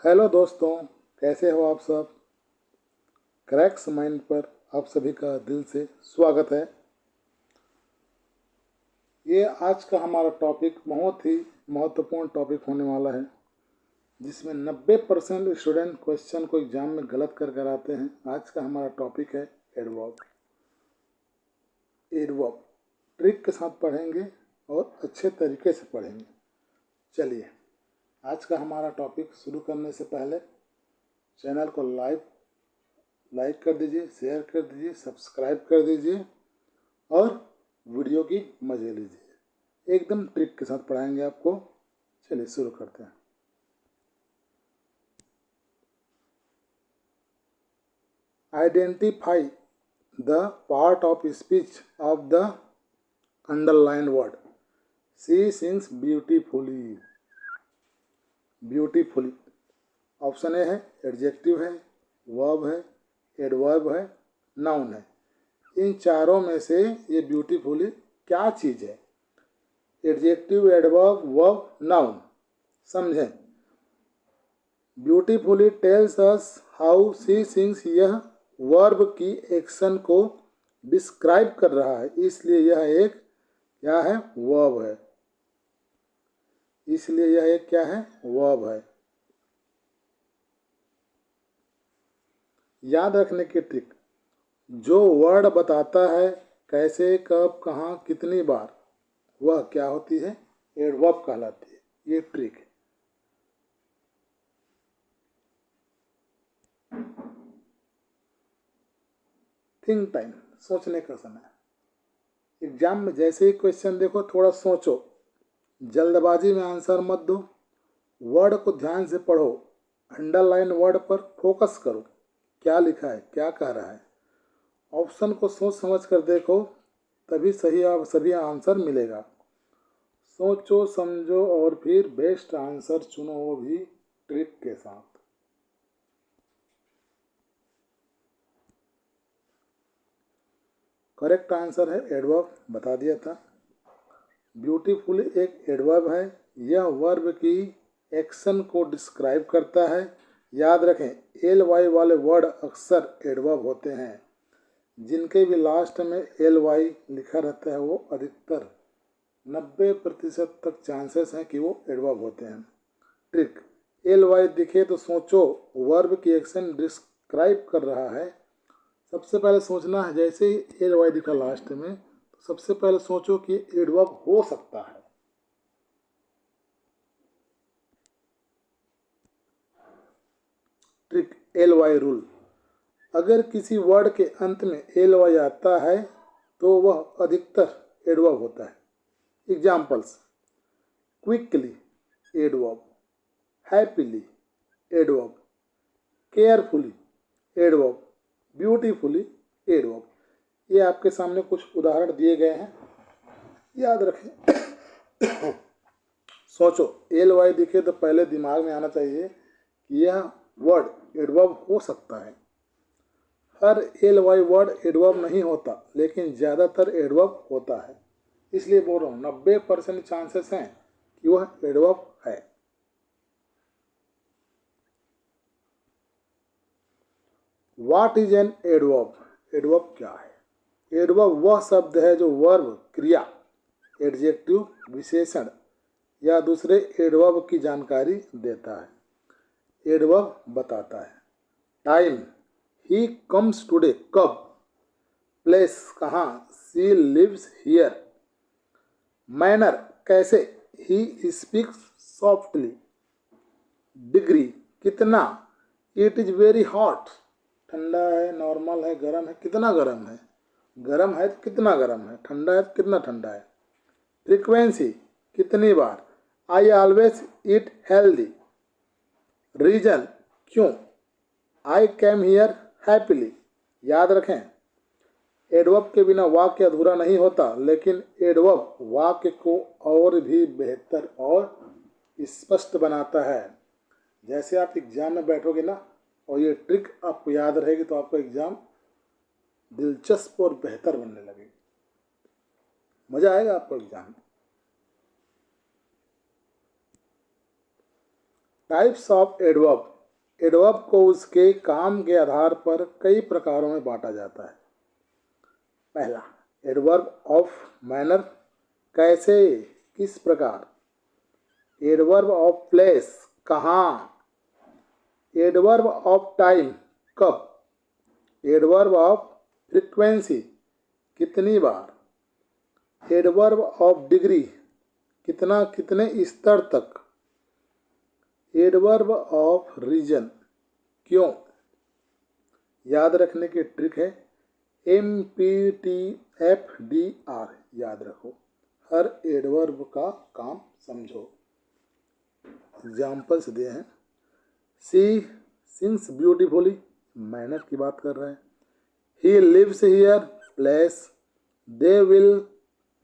Hello दोस्तों, कैसे हो आप सब। क्रैक्स माइंड पर आप सभी का दिल से स्वागत है। ये आज का हमारा टॉपिक बहुत ही महत्वपूर्ण टॉपिक होने वाला है, जिसमें 90% स्टूडेंट क्वेश्चन को एग्जाम में गलत कर कर आते हैं। आज का हमारा टॉपिक है एडवर्ब। एडवर्ब ट्रिक के साथ पढ़ेंगे और अच्छे तरीके से पढ़ेंगे। चलिए, आज का हमारा टॉपिक शुरू करने से पहले चैनल को लाइक कर दीजिए, शेयर कर दीजिए, सब्सक्राइब कर दीजिए और वीडियो की मजे लीजिए। एकदम ट्रिक के साथ पढ़ाएंगे आपको। चलिए शुरू करते हैं। Identify the part of speech of the underline word. She sings beautifully. Beautifully option A है, एडजेक्टिव है, वर्ब है, एडवर्ब है, नाउन है। इन चारों में से ये ब्यूटीफुली क्या चीज़ है? Adjective, adverb, verb, noun. समझें। Beautifully tells us how she sings. यह वर्ब की एक्शन को डिस्क्राइब कर रहा है, इसलिए यह एक क्या है? वर्ब है। इसलिए यह एक क्या है? वर्ब है। याद रखने की ट्रिक, जो वर्ड बताता है कैसे, कब, कहाँ, कितनी बार, वह क्या होती है? एडवर्ब कहलाती है। ये ट्रिक है। थिंक टाइम, सोचने का समय। एग्जाम में जैसे ही क्वेश्चन देखो, थोड़ा सोचो, जल्दबाजी में आंसर मत दो। वर्ड को ध्यान से पढ़ो, अंडरलाइन वर्ड पर फोकस करो। क्या लिखा है, क्या कह रहा है। ऑप्शन को सोच समझ कर देखो, तभी सही आंसर मिलेगा। सोचो, समझो और फिर बेस्ट आंसर चुनो, वो भी ट्रिक के साथ। करेक्ट आंसर है एडवर्ब, बता दिया था। ब्यूटीफुल एक एडवर्ब है। यह वर्ब की एक्शन को डिस्क्राइब करता है। याद रखें, एल वाई वाले वर्ड अक्सर एडवर्ब होते हैं। जिनके भी लास्ट में एल वाई लिखा रहता है, वो अधिकतर 90% तक चांसेस हैं कि वो एडवर्ब होते हैं। ट्रिक, एल वाई दिखे तो सोचो वर्ब की एक्शन डिस्क्राइब कर रहा है। सबसे पहले सोचना है, जैसे ही एल वाई दिखा लास्ट में, तो सबसे पहले सोचो कि एडवर्ब हो सकता है। Trick, L Y rule. अगर किसी वर्ड के अंत में एल वाई आता है तो वह अधिकतर एडवर्ब होता है। Examples, quickly adverb, happily adverb, carefully adverb, beautifully adverb. ये आपके सामने कुछ उदाहरण दिए गए हैं, याद रखें। सोचो, एल वाई दिखे तो पहले दिमाग में आना चाहिए कि यह वर्ड एडवर्ब हो सकता है। हर एल वाई वर्ड एडवर्ब नहीं होता, लेकिन ज़्यादातर एडवर्ब होता है। इसलिए बोल रहा हूँ 90% चांसेस हैं कि वह एडवर्ब है। What is an adverb? Adverb क्या है? एडवर्ब वह शब्द है जो वर्ब, क्रिया, एडजेक्टिव, विशेषण या दूसरे एडवर्ब की जानकारी देता है। एडवर्ब बताता है। टाइम, ही कम्स टुडे, कब। प्लेस, कहाँ, शी लिव्स हियर। मैनर, कैसे, ही स्पीक्स सॉफ्टली। डिग्री, कितना, इट इज वेरी हॉट, ठंडा है, नॉर्मल है, गर्म है, कितना गर्म है। गर्म है तो कितना गर्म है, ठंडा है तो कितना ठंडा है। फ्रीक्वेंसी, कितनी बार। I always eat healthy. Reason, क्यों। I came here happily. याद रखें, एडवर्ब के बिना वाक्य अधूरा नहीं होता, लेकिन एडवर्ब वाक्य को और भी बेहतर और स्पष्ट बनाता है। जैसे आप एग्जाम में बैठोगे ना, और ये ट्रिक आपको याद रहेगी, तो आपका एग्जाम दिलचस्प और बेहतर बनने लगेगी। मजा आएगा आपको एग्जाम में। Types of adverb. एडवर्ब को उसके काम के आधार पर कई प्रकारों में बांटा जाता है। पहला, एडवर्ब ऑफ मैनर, कैसे, किस प्रकार। एडवर्ब ऑफ प्लेस, कहाँ। एडवर्ब ऑफ टाइम, कब। एडवर्ब ऑफ फ्रीक्वेंसी, कितनी बार। एडवर्ब ऑफ डिग्री, कितना, कितने स्तर तक। एडवर्ब ऑफ रीजन, क्यों। याद रखने की ट्रिक है MPTFDR, याद रखो, हर एडवर्ब का काम समझो। एग्जाम्पल्स दिए हैं। सी सिंग्स ब्यूटीफुली, मैनर की बात कर रहे हैं। He lives here, place. They will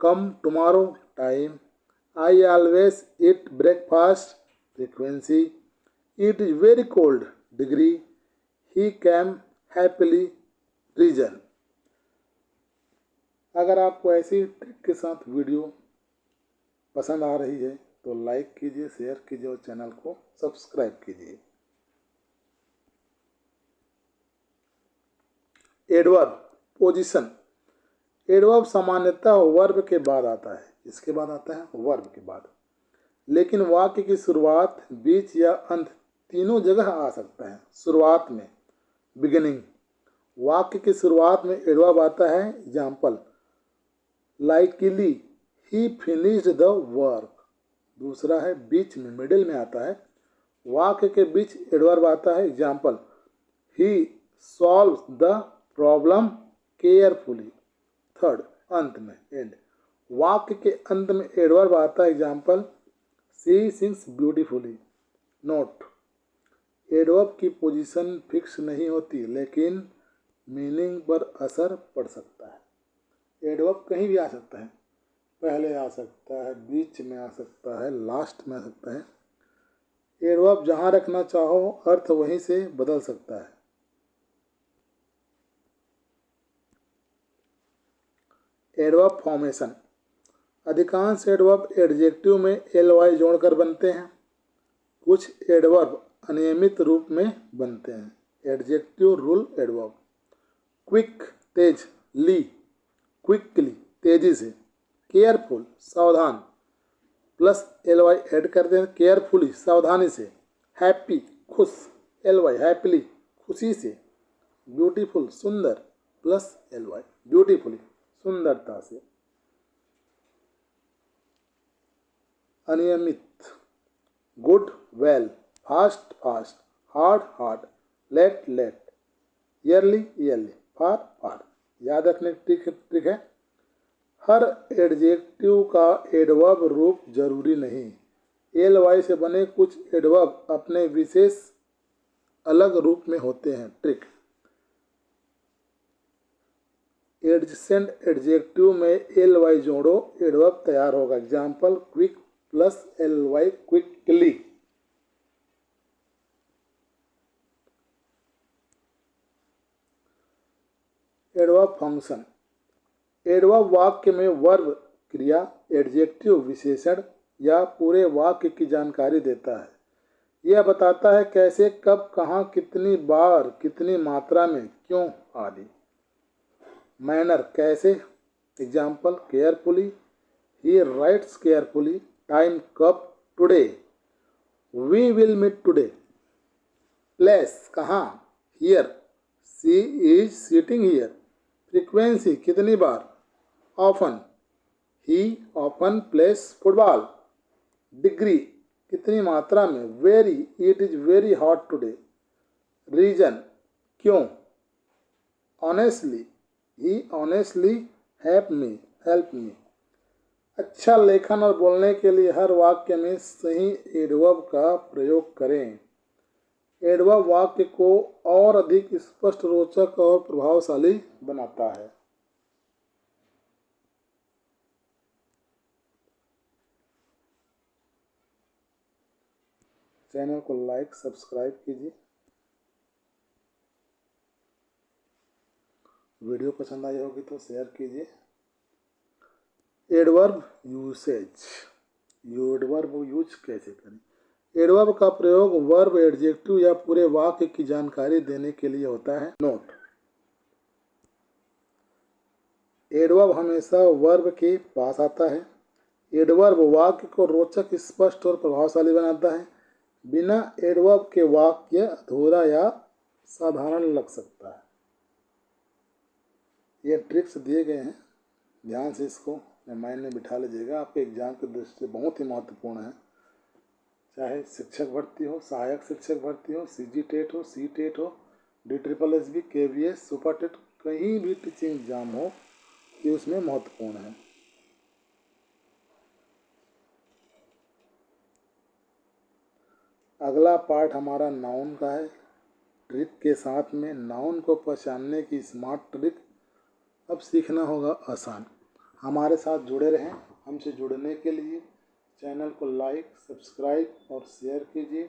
come tomorrow, time. I always eat breakfast, frequency. It is very cold, degree. He came happily, reason. अगर आपको ऐसी ट्रिक के साथ वीडियो पसंद आ रही है तो लाइक कीजिए, शेयर कीजिए और चैनल को सब्सक्राइब कीजिए। Adverb position. एडवर्ब सामान्यतः वर्ब के बाद आता है। इसके बाद आता है वर्ब के बाद, लेकिन वाक्य की शुरुआत, बीच या अंत तीनों जगह आ सकता है। शुरुआत में, बिगिनिंग। वाक्य की शुरुआत में एडवर्ब आता है। Example, likely he finished the work. दूसरा है बीच में, मिडिल में आता है। वाक्य के बीच एडवर्ब आता है। Example, he solves the problem carefully. Third, अंत में, एंड। वाक्य के अंत में एडवर्ब आता है। एग्जाम्पल, सी सिंग्स ब्यूटीफुली। नोट, एडवर्ब की पोजीशन फिक्स नहीं होती, लेकिन मीनिंग पर असर पड़ सकता है। एडवर्ब कहीं भी आ सकता है, पहले आ सकता है, बीच में आ सकता है, लास्ट में आ सकता है। एडवर्ब जहाँ रखना चाहो अर्थ वहीं से बदल सकता है। Adverb formation. अधिकांश एडवर्ब एडजेक्टिव में ly जोड़कर बनते हैं। कुछ एडवर्ब अनियमित रूप में बनते हैं। Adjective rule adverb. क्विक, तेज। ली, क्विकली, तेजी से। केयरफुल, सावधान, प्लस ly ऐड कर दें, केयरफुली, सावधानी से। हैप्पी, खुश, ly, हैप्पीली, खुशी से। ब्यूटीफुल, सुंदर, प्लस ly, ब्यूटीफुली, सुंदरता से। अनियमित, good, well. Fast, fast. Hard, hard. Late, late. Early, early. Far, far. याद रखने की ट्रिक है, हर एडजेक्टिव का एडवर्ब रूप जरूरी नहीं। ly से बने कुछ एडवर्ब अपने विशेष अलग रूप में होते हैं। ट्रिक, एडजेसेंट एडजेक्टिव में ly जोड़ो, एडवर्ब तैयार होगा। Example, quick plus ly, quickly. Adverb function. Adverb वाक्य में वर्ब, क्रिया, एडजेक्टिव, विशेषण या पूरे वाक्य की जानकारी देता है। यह बताता है कैसे, कब, कहाँ, कितनी बार, कितनी मात्रा में, क्यों आदि। मैनर, कैसे। Example, carefully, he writes carefully. Time, कब, today. We will meet today. Place, कहाँ, here. She is sitting here. Frequency, कितनी बार, often. He often plays football. Degree, कितनी मात्रा में, very, it is very hot today. Reason, क्यों। Honestly, he honestly help me. अच्छा लेखन और बोलने के लिए हर वाक्य में सही एडवर्ब का प्रयोग करें। एडवर्ब वाक्य को और अधिक स्पष्ट, रोचक और प्रभावशाली बनाता है। चैनल को लाइक, सब्सक्राइब कीजिए। वीडियो पसंद आई होगी तो शेयर कीजिए। एडवर्ब यूसेज, एडवर्ब यूज कैसे करें। एडवर्ब का प्रयोग वर्ब, एडजेक्टिव या पूरे वाक्य की जानकारी देने के लिए होता है। नोट: एडवर्ब हमेशा वर्ब के पास आता है। एडवर्ब वाक्य को रोचक, स्पष्ट और प्रभावशाली बनाता है। बिना एडवर्ब के वाक्य अधूरा या साधारण लग सकता है। ये ट्रिक्स दिए गए हैं, ध्यान से इसको माइंड में बिठा लीजिएगा। आपके एग्जाम की दृष्टि से बहुत ही महत्वपूर्ण है। चाहे शिक्षक भर्ती हो, सहायक शिक्षक भर्ती हो, सीजी टेट हो, सी टेट हो, DSSB, KVS, सुपर टेट, कहीं भी टीचिंग एग्जाम हो, ये उसमें महत्वपूर्ण है। अगला पार्ट हमारा नाउन का है। ट्रिक के साथ में नाउन को पहचानने की स्मार्ट ट्रिक अब सीखना होगा आसान। हमारे साथ जुड़े रहें। हमसे जुड़ने के लिए चैनल को लाइक, सब्सक्राइब और शेयर कीजिए।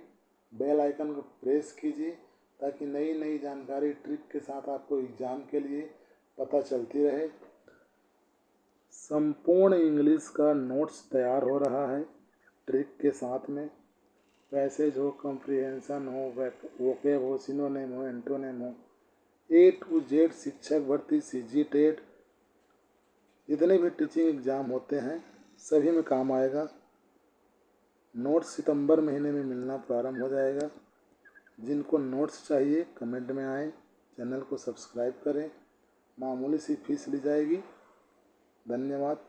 बेल आइकन को प्रेस कीजिए ताकि नई नई जानकारी ट्रिक के साथ आपको एग्ज़ाम के लिए पता चलती रहे। संपूर्ण इंग्लिश का नोट्स तैयार हो रहा है ट्रिक के साथ में। पैसेज हो, कॉम्प्रिहेंशन हो, वोकेब हो, सिनोनिम हो, एंटोनिम हो, A to Z शिक्षक भर्ती, सीजी टेट, जितने भी टीचिंग एग्ज़ाम होते हैं सभी में काम आएगा। नोट्स सितंबर महीने में मिलना प्रारंभ हो जाएगा। जिनको नोट्स चाहिए कमेंट में आए, चैनल को सब्सक्राइब करें। मामूली सी फीस ली जाएगी। धन्यवाद।